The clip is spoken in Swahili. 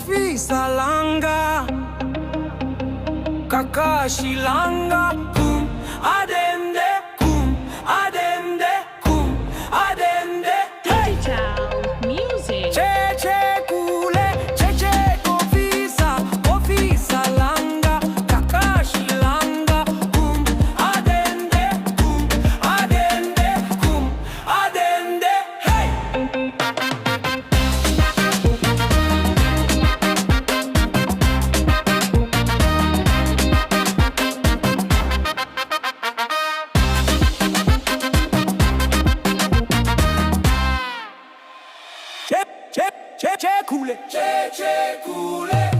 ofisa langa Kakashi langa kum adende kum adende kum adende Digital music. Cheche kule cheche ofisa langa Kakashi langa kum adende kum adende kum adende hey. Che kule